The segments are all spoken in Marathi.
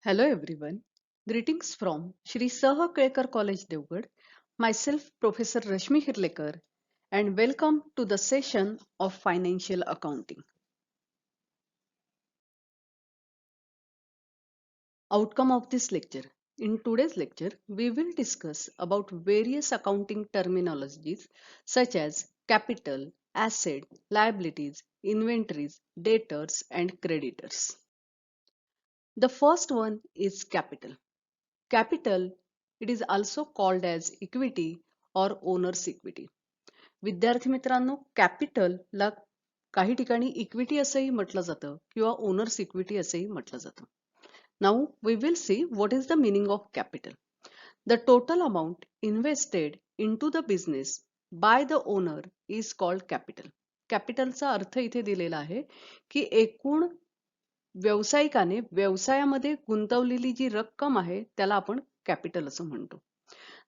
Hello everyone. Greetings from Shri Saha Kelkar College Devgad. Myself Professor Rashmi Hirlekar and welcome to the session of financial accounting. Outcome of this lecture. In today's lecture, we will discuss about various accounting terminologies such as capital, asset, liabilities, inventories, debtors and creditors. The first one is capital. Capital, it is also called as equity or owner's equity. विद्यार्थी मित्रांनो, कॅपिटलला काही ठिकाणी इक्विटी असंही म्हटलं जातं किंवा ओनर्स इक्विटी असंही म्हटलं जातं. Now we will see what is the meaning of capital. The total amount invested into the business by the owner is called capital. कॅपिटलचा अर्थ इथे दिलेला आहे की एकूण व्यावसायिकाने व्यवसायामध्ये गुंतवलेली जी रक्कम आहे त्याला आपण कॅपिटल असं म्हणतो.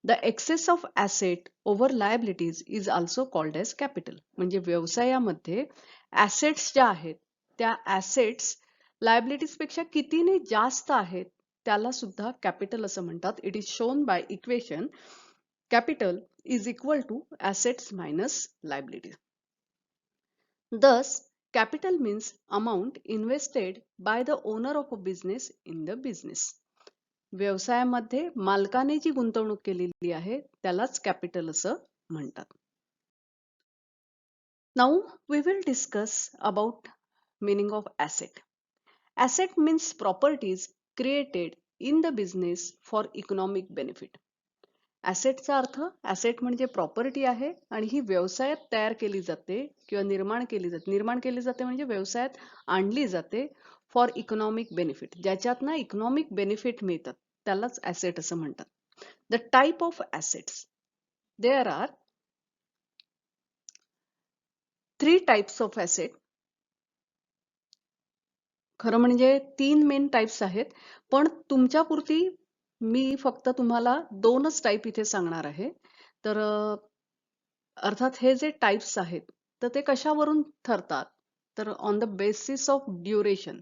The excess of asset over liabilities is also called as capital. म्हणजे व्यवसायामध्ये ॲसेट्स ज्या आहेत त्या ॲसेट्स लायबिलिटीज पेक्षा कितीने जास्त आहेत त्याला सुद्धा कॅपिटल असं म्हणतात. It is shown by equation capital is equal to assets minus liabilities. Thus, capital means amount invested by the owner of a business in the business. व्यवसायामध्ये मालकाने जी गुंतवणूक केलेली आहे त्यालाच कॅपिटल असं म्हणतात. Now we will discuss about meaning of asset. Asset means properties created in the business for economic benefit. ॲसेटचा अर्थ ॲसेट म्हणजे प्रॉपर्टी आहे आणि ही व्यवसायात तयार केली जाते किंवा निर्माण केली जाते म्हणजे व्यवसायात आणली जाते फॉर इकॉनॉमिक बेनिफिट. ज्याच्यातनं इकॉनॉमिक बेनिफिट मिळतात त्यालाच ॲसेट असं म्हणतात. The type of assets. There are 3 types of asset. खरं म्हणजे 3 मेन टाइप्स आहेत, पण तुमच्यापुरती मी फक्त तुम्हाला 2च टाइप इथे सांगणार आहे. तर अर्थात हे जे टाइप्स आहेत तर ते कशावरून ठरतात तर on the basis of duration.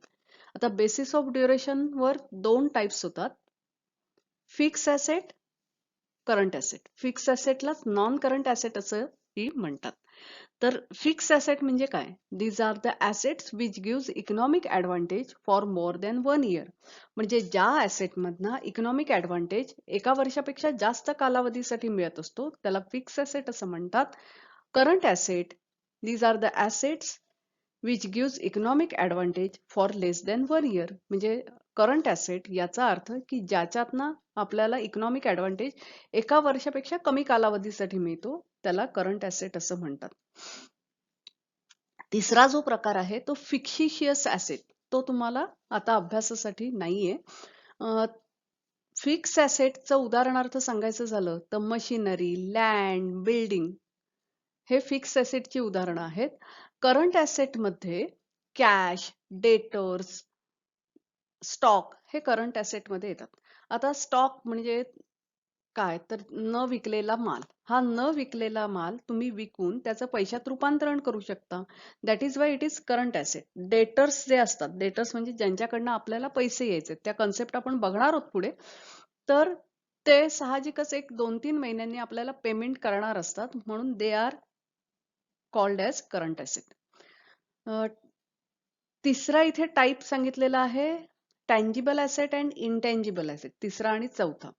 आता बेसिस ऑफ ड्युरेशन वर 2 टाइप्स होतात. Fix asset, current asset. Fix ॲसेटलाच नॉन करंट ॲसेट असंही म्हणतात. तर फिक्स ॲसेट म्हणजे काय? These are the assets which gives economic advantage for more than 1 year. म्हणजे ज्या ॲसेटमधनं इकॉनॉमिक ॲडव्हान्टेज एका वर्षापेक्षा जास्त कालावधीसाठी मिळत असतो त्याला फिक्स ॲसेट असं म्हणतात. Current asset, these are the assets which gives economic advantage for less than 1 year. म्हणजे करंट ॲसेट याचा अर्थ की ज्याच्यातनं आपल्याला इकॉनॉमिक ॲडव्हान्टेज एका वर्षापेक्षा कमी कालावधीसाठी मिळतो त्याला करंट ॲसेट असं म्हणतात. तिसरा जो प्रकार आहे तो फिक्शिशियस ॲसेट. तो तुम्हाला आता अभ्यासासाठी नाहीये. फिक्स ॲसेटचं उदाहरणार्थ सांगायचं झालं तर मशिनरी, लँड, बिल्डिंग हे फिक्स ॲसेटची उदाहरणं आहेत. करंट ॲसेटमध्ये कॅश, डेटर्स, स्टॉक हे करंट ॲसेटमध्ये येतात. आता स्टॉक म्हणजे काय तर न विकलेला माल. हा न विकलेला माल तुम्ही विकून त्याचं पैशात रूपांतरण करू शकता. That is why it is current asset. Debtors जे असतात, डेटर्स म्हणजे ज्यांच्याकडनं आपल्याला पैसे यायचे, त्या कन्सेप्ट आपण बघणार आहोत पुढे. तर ते साहजिकच एक 2-3 महिन्यांनी आपल्याला पेमेंट करणार असतात म्हणून they are called as current asset. तिसरा इथे टाईप सांगितलेला आहे tangible asset and intangible asset. तिसरा आणि चौथा.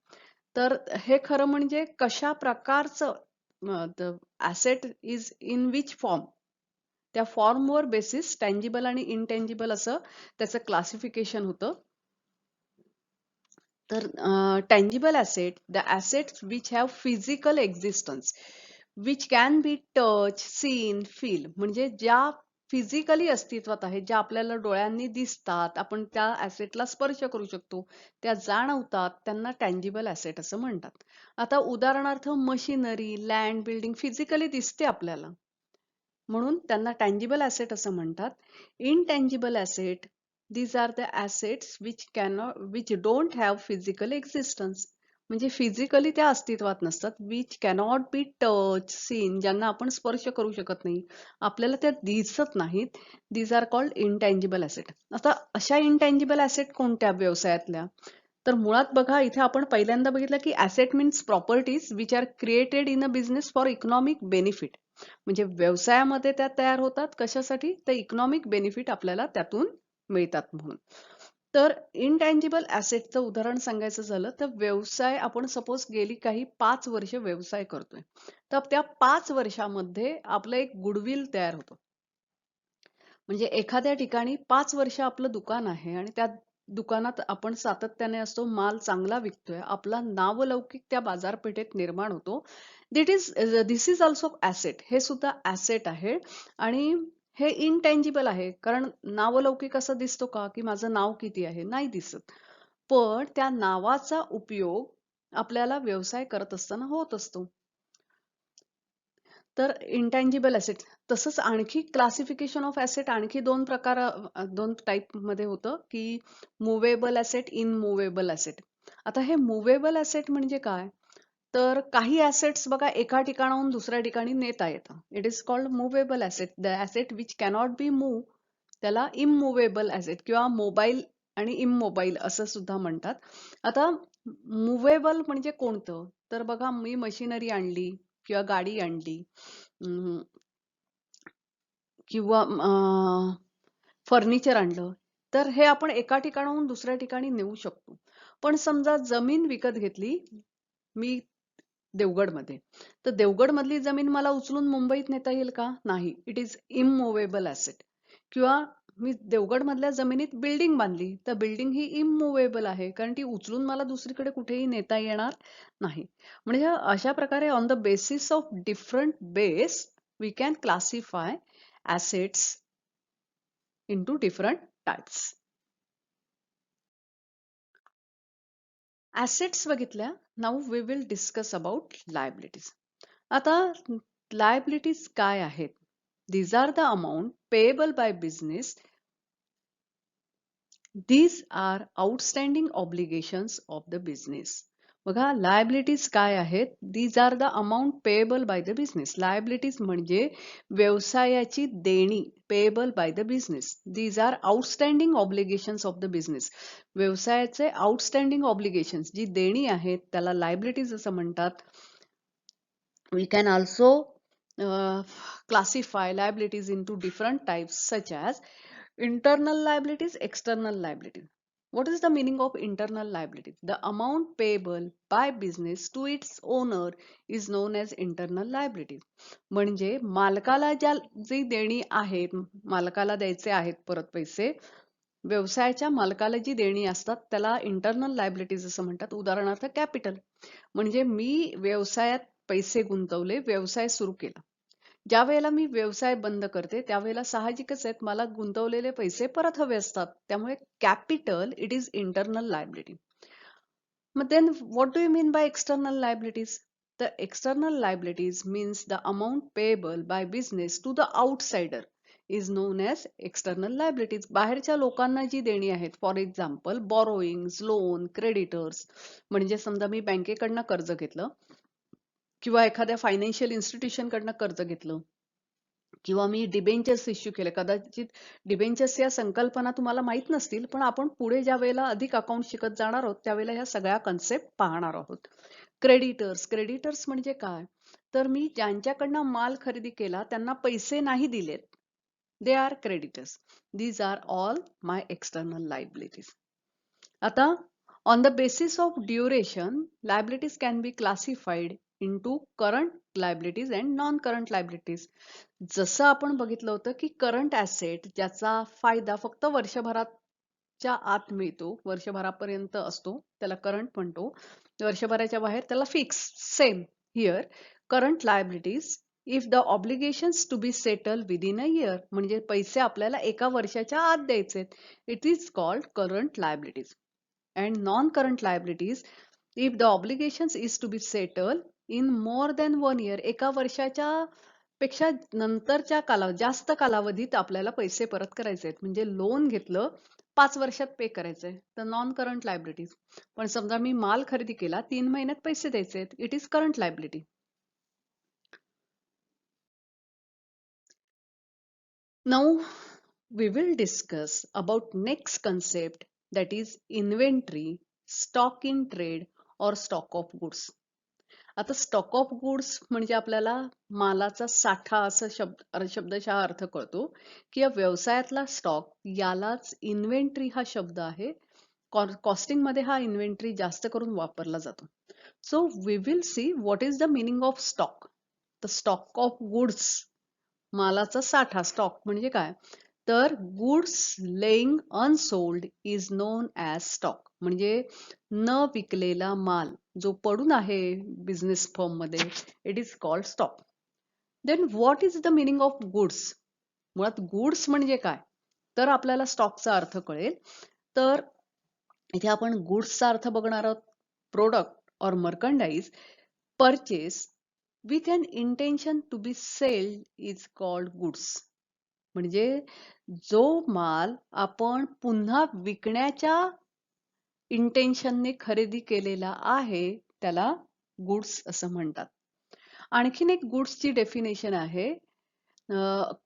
तर हे खरं म्हणजे कशा प्रकारचं asset is in which form, त्या फॉर्मवर बेसिस टँजिबल आणि इनटँजिबल असं त्याचं क्लासिफिकेशन होतं. तर tangible asset, the assets which have physical existence which can be touch, seen, feel. म्हणजे ज्या फिजिकली अस्तित्वात आहेत, ज्या आपल्याला डोळ्यांनी दिसतात, आपण त्या ॲसेटला स्पर्श करू शकतो, त्या जाणवतात, त्यांना टँजिबल ॲसेट असं म्हणतात. आता उदाहरणार्थ मशिनरी, लँड, बिल्डिंग फिजिकली दिसते आपल्याला म्हणून त्यांना टँजिबल ॲसेट असं म्हणतात. Intangible asset, these are the assets which don't have physical existence. म्हणजे फिजिकली त्या अस्तित्वात नसतात, which cannot be touch seen, ज्यांना आपण स्पर्श करू शकत नाही, आपल्याला त्या दिसत नाहीत. These are called intangible asset. आता अशा इंटँजिबल ॲसेट कोणत्या व्यवसायातल्या? तर मुळात बघा, इथे आपण पहिल्यांदा बघितलं की asset means properties which are created in a business for economic benefit. म्हणजे व्यवसायामध्ये त्या तयार होतात कशासाठी? तर इकॉनॉमिक बेनिफिट आपल्याला त्यातून मिळतात म्हणून. तर इनटँजिबल ॲसेटचं उदाहरण सांगायचं झालं तर व्यवसाय, आपण सपोज गेली काही 5 वर्ष व्यवसाय करतोय, तर त्या 5 वर्षामध्ये आपलं एक गुडविल तयार होतं. म्हणजे एखाद्या ठिकाणी 5 वर्ष आपलं दुकान आहे आणि त्या दुकानात आपण सातत्याने असतो, माल चांगला विकतोय, आपला नावलौकिक त्या बाजारपेठेत निर्माण होतो. दिस इज ऑल्सो ॲसेट. हे सुद्धा ॲसेट आहे आणि हे इनटँजिबल आहे, कारण नावलौकिक असं दिसतो का की माझं नाव किती आहे? नाही दिसत. पण त्या नावाचा उपयोग आपल्याला व्यवसाय करत असताना होत असतो. तर इंटँजिबल ॲसेट. तसंच आणखी क्लासिफिकेशन ऑफ ॲसेट आणखी दोन टाईप मध्ये होतं की मुव्हेबल ॲसेट, इनमुव्हेबल ॲसेट. आता हे मुव्हेबल ॲसेट म्हणजे काय? तर काही ॲसेट्स बघा एका ठिकाणाहून दुसऱ्या ठिकाणी नेता येतं. It is called movable asset. The asset which cannot be move, त्याला इममुव्हेबल ॲसेट किंवा मोबाईल आणि इममोबाईल असं सुद्धा म्हणतात. आता मुव्हेबल म्हणजे कोणतं? तर बघा, मी मशिनरी आणली किंवा गाडी आणली, अं, किंवा फर्निचर आणलं, तर हे आपण एका ठिकाणाहून दुसऱ्या ठिकाणी नेऊ शकतो. पण समजा जमीन विकत घेतली मी देवगडमध्ये, तर देवगडमधली जमीन मला उचलून मुंबईत नेता येईल का? नाही. It is immovable asset. किंवा मी देवगडमधल्या जमिनीत बिल्डिंग बांधली, तर बिल्डिंग ही इममुव्हेबल आहे, कारण ती उचलून मला दुसरीकडे कुठेही नेता येणार नाही. म्हणजे अशा प्रकारे on the basis of different base we can classify assets into different types. Assets बघितल्या. Now we will discuss about liabilities. आता liabilities काय आहेत? These are the amount payable by business. These are outstanding obligations of the business. बघा, liabilities काय आहेत? These are the amount payable by the business. Liabilities म्हणजे व्यवसायाची देणी, payable by the business. These are outstanding obligations of the business. व्यवसायाचे outstanding obligations, जी देणी आहेत त्याला liabilities असं म्हणतात. We can also classify liabilities into different types such as internal liabilities, external liabilities. What is the meaning of internal liabilities? The amount payable by business to its owner is known as internal liabilities. म्हणजे मालकाला जी देणी आहेत, मालकाला द्यायचे आहेत परत पैसे, व्यवसायाच्या मालकाला जी देणी असतात त्याला इंटरनल लायबिलिटीज असं म्हणतात. उदाहरणार्थ कॅपिटल, म्हणजे मी व्यवसायात पैसे गुंतवले, व्यवसाय सुरू केला. ज्या वेळेला मी व्यवसाय बंद करते त्यावेळेला साहजिकच आहेत, मला गुंतवलेले पैसे परत हवे असतात. त्यामुळे capital it is internal liability. मग then what do you mean by external liabilities? The external liabilities means the amount payable by business to the outsider is known as external liabilities. बाहेरच्या लोकांना जी देणी आहेत, फॉर एक्झाम्पल बॉरोईंग्स, लोन, क्रेडिटर्स. म्हणजे समजा मी बँकेकडनं कर्ज घेतलं किंवा एखाद्या फायनान्शियल इन्स्टिट्यूशन कडनं कर्ज घेतलं किंवा मी डिबेंचर्स इश्यू केले. कदाचित डिबेंचर्स या संकल्पना तुम्हाला माहित नसतील, पण आपण पुढे ज्या वेळेला अधिक अकाउंट शिकत जाणार आहोत त्यावेळेला ह्या सगळ्या कन्सेप्ट पाहणार आहोत. क्रेडिटर्स म्हणजे काय? तर मी ज्यांच्याकडनं माल खरेदी केला त्यांना पैसे नाही दिलेत, they are creditors. These are all my external liabilities. आता on the basis of duration, liabilities can be classified into current liabilities and non-current liabilities. जसं आपण बघितलं होतं की करंट ऍसेट ज्याचा फायदा फक्त वर्षभराच्या आत मिळतो, वर्षभरापर्यंत असतो, त्याला करंट म्हणतो. वर्षभराच्या बाहेर त्याला fix. Same here current liabilities if the obligations to be settle within a year, म्हणजे पैसे आपल्याला एका वर्षाच्या आत द्यायचे, it is called current liabilities. And non-current liabilities if the obligations is to be settled in more than 1 year, एका वर्षाच्या पेक्षा नंतरच्या जास्त कालावधीत आपल्याला पैसे परत करायचे आहेत. म्हणजे लोन घेतलं 5 वर्षात पे करायचंय, तर नॉन करंट लायबिलिटीज. पण समजा मी माल खरेदी केला, 3 महिन्यात पैसे द्यायचे, it is current liability. Now we will discuss about next concept, that is inventory, stock in trade or stock of goods. आता स्टॉक ऑफ गुड्स म्हणजे आपल्याला मालाचा साठा असं शब्दशः अर्थ कळतो की या व्यवसायातला स्टॉक, यालाच इन्व्हेंटरी हा शब्द आहे. कॉस्टिंग मध्ये हा इन्व्हेंटरी जास्त करून वापरला जातो. So we will see what is the meaning of stock. The stock of goods, मालाचा साठा, स्टॉक म्हणजे काय, तर goods lying unsold is known as stock. म्हणजे न विकलेला माल जो पडून आहे बिझनेस फर्म मध्ये, it is called stock. Then what is the meaning of goods. मुळात गुड्स म्हणजे काय, तर आपल्याला स्टॉकचा अर्थ कळेल. तर इथे आपण गुड्सचा अर्थ बघणार आहोत. प्रोडक्ट और merchandise purchase with an intention to be sold is called goods. म्हणजे जो माल आपण पुन्हा विकण्याच्या इंटेन्शनने खरेदी केलेला आहे त्याला गुड्स असं म्हणतात. आणखीन एक गुड्सची डेफिनेशन आहे,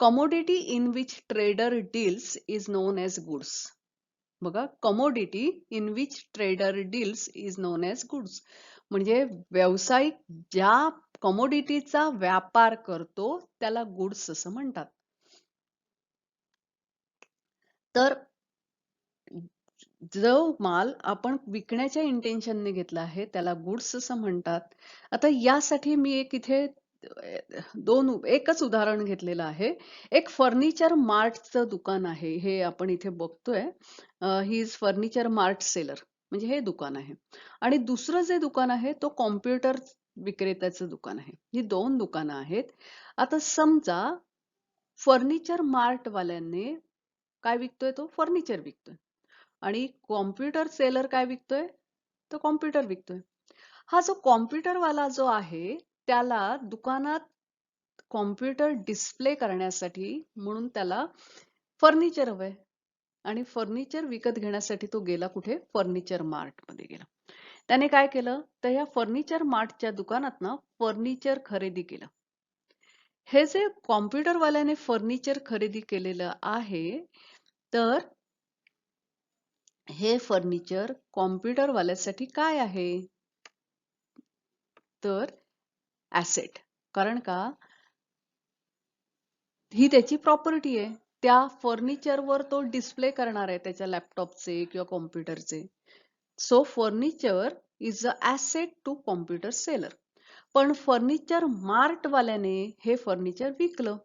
commodity in which trader deals is known as goods. बघा, commodity in which trader deals is known as goods म्हणजे व्यावसायिक ज्या कमोडिटीचा व्यापार करतो त्याला गुड्स असं म्हणतात. तर जो माल आपण विकण्याच्या इंटेन्शनने घेतला आहे त्याला गुड्स असं म्हणतात. आता यासाठी मी एक इथे एकच उदाहरण घेतलेलं आहे. एक फर्निचर मार्टचं दुकान आहे, हे आपण इथे बघतोय. He is furniture mart seller, म्हणजे हे दुकान आहे. आणि दुसरं जे दुकान आहे तो कॉम्प्युटर विक्रेत्याचं दुकान आहे. ही 2 दुकानं आहेत. आता समजा फर्निचर मार्ट वाल्याने काय विकतोय, तो फर्निचर विकतोय आणि कॉम्प्युटर सेलर काय विकतोय, तो कॉम्प्युटर विकतोय. हा जो कॉम्प्युटर वाला जो आहे त्याला दुकानात कॉम्प्युटर डिस्प्ले करण्यासाठी म्हणून त्याला फर्निचर हवंय आणि फर्निचर विकत घेण्यासाठी तो गेला कुठे, फर्निचर मार्ट मध्ये गेला. त्याने काय केलं, तर या फर्निचर मार्टच्या दुकानात ना फर्निचर खरेदी केलं. हे जे कॉम्प्युटर वाल्याने फर्निचर खरेदी केलेलं आहे, तर हे फर्निचर कॉम्प्युटर वाल्यासाठी काय आहे, तर ऍसेट. कारण का, ही त्याची प्रॉपर्टी आहे. त्या फर्निचरवर तो डिस्प्ले करणार आहे त्याच्या लॅपटॉपचे किंवा कॉम्प्युटरचे. So furniture is a asset to computer seller. पण फर्निचर मार्ट वाल्याने हे फर्निचर विकलं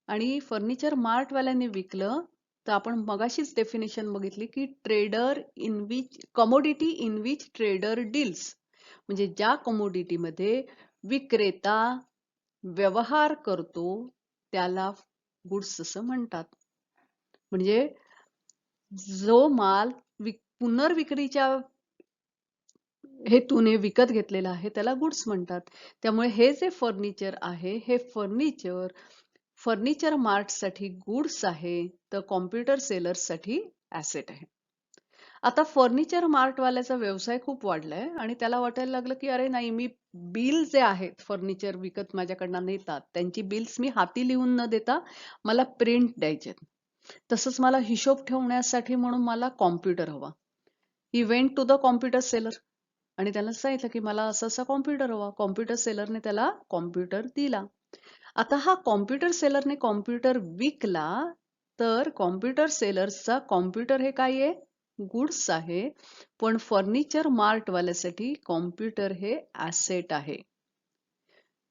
आणि फर्निचर मार्ट वाल्याने विकलं, तर आपण मगाशीच डेफिनेशन बघितली की trader in which, commodity in which trader deals, म्हणजे ज्या कमोडिटी मध्ये विक्रेता व्यवहार करतो त्याला गुड्स असं म्हणतात. म्हणजे जो माल पुनर्विक्रीच्या हेतूने विकत घेतलेला आहे त्याला गुड्स म्हणतात. त्यामुळे हे जे फर्निचर आहे, हे फर्निचर फर्निचर मार्ट साठी गुड्स आहे, तर कॉम्प्युटर सेलर्स साठी ऍसेट आहे. आता फर्निचर मार्ट वाल्याचा व्यवसाय खूप वाढलाय आणि त्याला वाटायला लागलं की अरे नाही, मी बिल जे आहेत फर्निचर विकत माझ्याकडनं नेतात त्यांची बिल्स मी हाती लिहून न देता मला प्रिंट द्यायचे. तसंच मला हिशोब ठेवण्यासाठी म्हणून मला कॉम्प्युटर हवा. He went to the computer seller आणि त्याला सांगितलं की मला असं असं कॉम्प्युटर हवा. कॉम्प्युटर सेलरने त्याला कॉम्प्युटर दिला. आता हा कॉम्प्युटर सेलरने कॉम्प्युटर विकला, तर कॉम्प्युटर सेलर्सचा कॉम्प्युटर हे काय आहे, गुड्स आहे. पण फर्निचर मार्ट वाल्यासाठी कॉम्प्युटर हे ऍसेट आहे.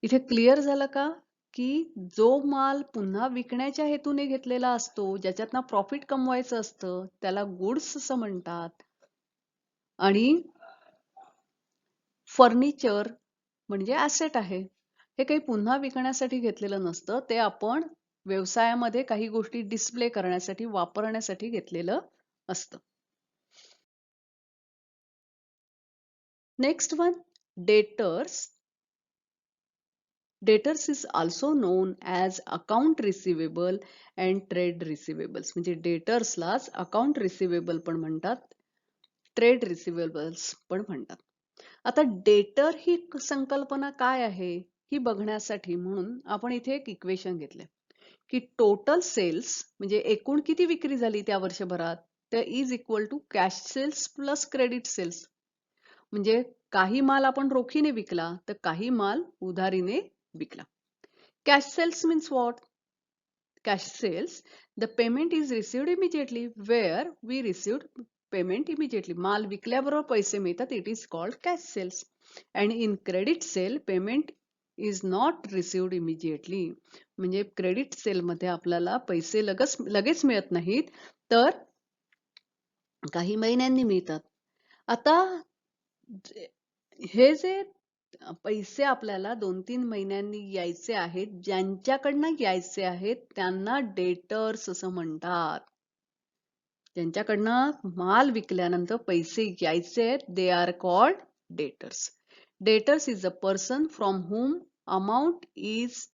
इथे क्लिअर झालं का, की जो माल पुन्हा विकण्याच्या हेतूने घेतलेला असतो, ज्याच्यातनं प्रॉफिट कमवायचं असतं, त्याला गुड्स असं म्हणतात. आणि फर्निचर म्हणजे ऍसेट आहे. हे काही पुन्हा विकण्यासाठी घेतलेलं नसतं, ते आपण व्यवसायामध्ये काही गोष्टी डिस्प्ले करण्यासाठी, वापरण्यासाठी घेतलेलं असतं. Next one, debtors. Debtors is also known as account receivable and trade receivables. म्हणजे डेटर्सलाच अकाउंट रिसिवेबल पण म्हणतात, ट्रेड रिसिवेबल्स पण म्हणतात. आता डेटर ही संकल्पना काय आहे ही बघण्यासाठी म्हणून आपण इथे एक इक्वेशन घेतले की टोटल सेल्स म्हणजे एकूण किती विक्री झाली त्या वर्षभरात तर is equal to cash sales plus credit sales. म्हणजे काही माल आपण रोखीने विकला तर काही माल उधारीने विकला. Cash sales means what? Cash sales, the payment is received immediately. Where we received payment immediately. माल विकल्याबरोबर पैसे मिळतात. It is called cash sales. And in credit sale, payment is not received immediately. म्हणजे क्रेडिट सेल मध्ये आपल्याला पैसे लगेच मिळत नाहीत, तर काही महिन्यांनी मिळतात. आता हे जे पैसे आपल्याला 2-3 महिन्यांनी यायचे आहेत, ज्यांच्याकडनं यायचे आहेत त्यांना डेटर्स असं म्हणतात. ज्यांच्याकडनं माल विकल्यानंतर पैसे यायचे आहेत, they are called debtors. Debtors is a person from whom amount is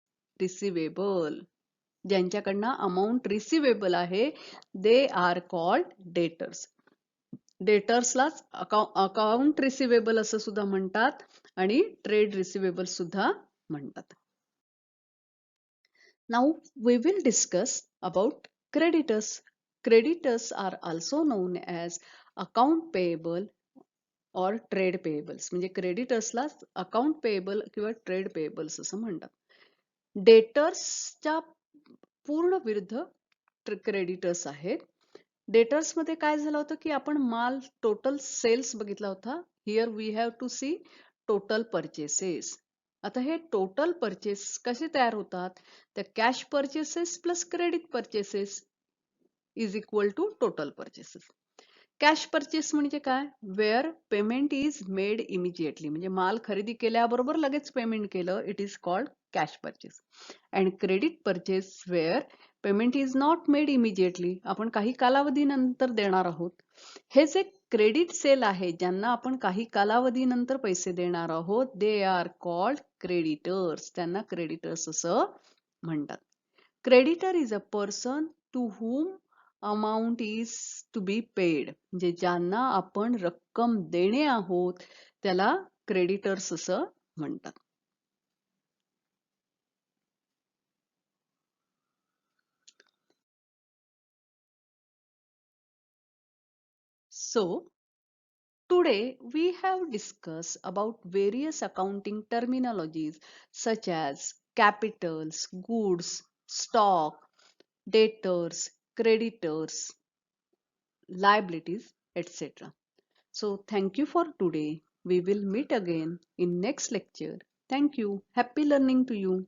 receivable. ज्यांच्याकडनं अमाऊंट रिसिवेबल आहे, दे आर कॉल्ड डेटर्स. डेटर्सलाच अकाउंट रिसिवेबल असं सुद्धा म्हणतात आणि ट्रेड रिसिवेबल सुद्धा म्हणतात. Now we will discuss about creditors. Creditors are also known as account payable or trade payables. म्हणजे क्रेडिटर्सला अकाउंट पेएबल किंवा ट्रेड पेएबल्स असं म्हणतात. डेटर्सच्या पूर्ण विरुद्ध क्रेडिटर्स आहेत. डेटर्स मध्ये काय झालं होतं की आपण माल टोटल सेल्स बघितला होता. Here we have to see total purchases. आता हे टोटल परचेस कसे तयार होतात? तर cash purchases plus credit purchases is equal to total purchases. Cash purchase म्हणजे काय? Where payment is made immediately. म्हणजे माल खरेदी केल्याबरोबर लगेच पेमेंट केलं, it is called cash purchase. And credit purchase where payment is not made immediately. आपण काही कालावधीनंतर देणार आहोत. हे जे क्रेडिट सेल आहे, ज्यांना आपण काही कालावधीनंतर पैसे देणार आहोत, दे आर कॉल्ड क्रेडिटर्स. त्यांना क्रेडिटर्स असं म्हणतात. Creditor is a person to whom amount is to be paid. म्हणजे ज्यांना आपण रक्कम देणे आहोत त्याला क्रेडिटर्स असं म्हणतात. So today we have discussed about various accounting terminologies such as capitals, goods, stock, debtors, creditors, liabilities, etc. So thank you for today. We will meet again in next lecture. Thank you. Happy learning to you.